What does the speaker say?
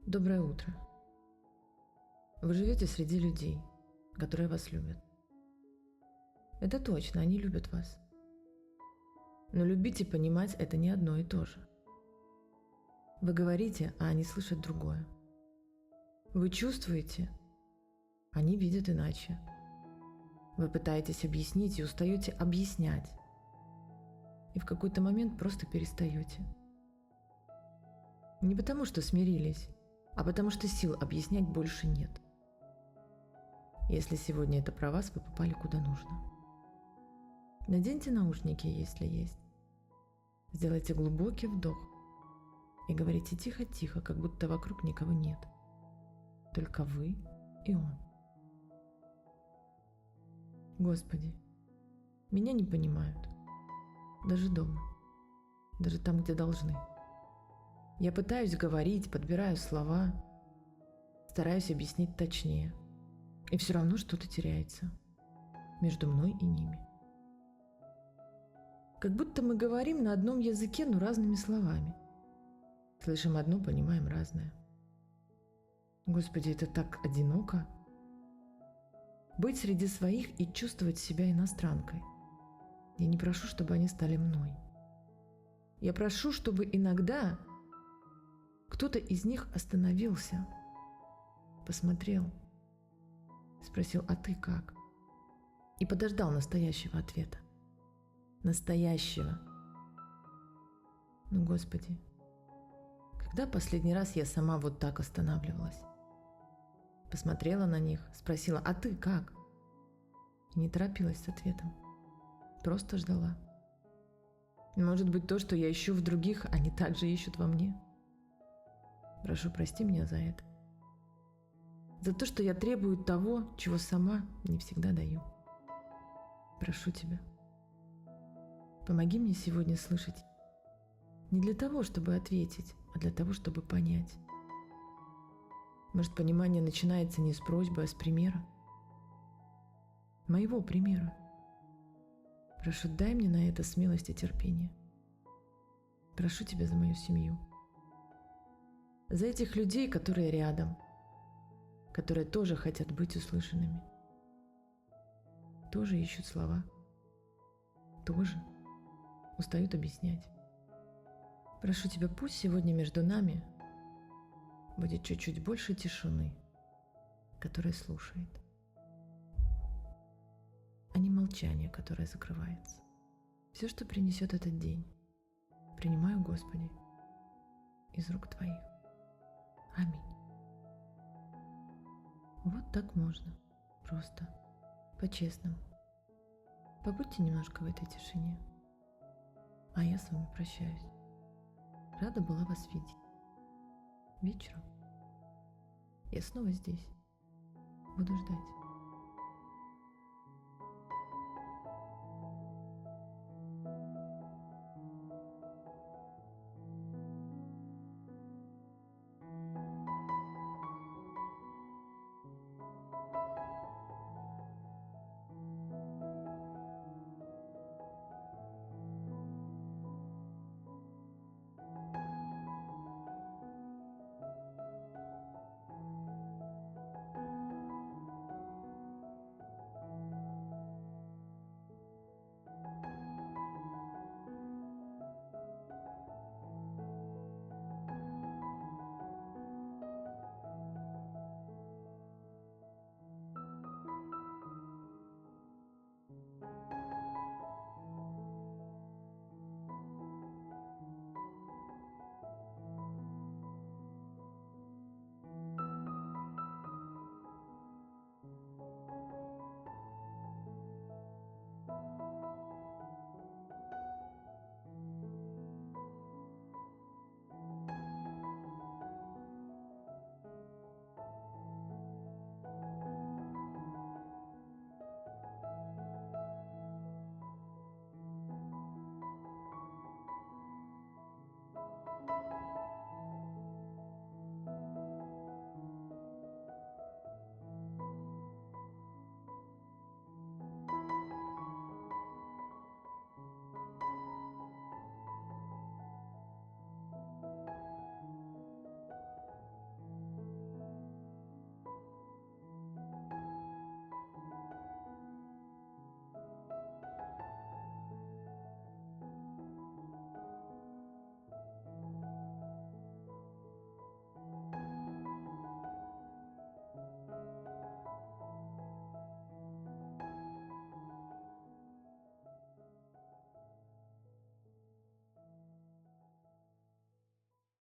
Доброе утро. Вы живете среди людей, которые вас любят. Это точно, они любят вас. Но любить и понимать – это не одно и то же. Вы говорите, а они слышат другое. Вы чувствуете, они видят иначе. Вы пытаетесь объяснить и устаете объяснять. И в какой-то момент просто перестаете. Не потому, что смирились, а потому что сил объяснять больше нет. Если сегодня это про вас, вы попали куда нужно. Наденьте наушники, если есть. Сделайте глубокий вдох и говорите тихо-тихо, как будто вокруг никого нет. Только вы и он. Господи, меня не понимают. Даже дома. Даже там, где должны. Я пытаюсь говорить, подбираю слова, стараюсь объяснить точнее. И все равно что-то теряется между мной и ними. Как будто мы говорим на одном языке, но разными словами. Слышим одно, понимаем разное. Господи, это так одиноко. Быть среди своих и чувствовать себя иностранкой. Я не прошу, чтобы они стали мной. Я прошу, чтобы иногда кто-то из них остановился, посмотрел, спросил: «А ты как?» И подождал настоящего ответа. Настоящего. Ну, Господи, когда последний раз я сама вот так останавливалась? Посмотрела на них, спросила: «А ты как?» И не торопилась с ответом. Просто ждала. Может быть, то, что я ищу в других, они также ищут во мне. Прошу, прости меня за это. За то, что я требую того, чего сама не всегда даю. Прошу тебя, помоги мне сегодня слышать не для того, чтобы ответить, а для того, чтобы понять. Может, понимание начинается не с просьбы, а с примера. Моего примера. Прошу, дай мне на это смелость и терпение. Прошу тебя за мою семью. За этих людей, которые рядом, которые тоже хотят быть услышанными. Тоже ищут слова. Тоже устают объяснять. Прошу тебя, пусть сегодня между нами будет чуть-чуть больше тишины, которая слушает, а не молчание, которое закрывается. Все, что принесет этот день, принимаю, Господи, из рук Твоих. Аминь. Вот так можно. Просто. По-честному. Побудьте немножко в этой тишине. А я с вами прощаюсь. Рада была вас видеть. Вечером я снова здесь. Буду ждать.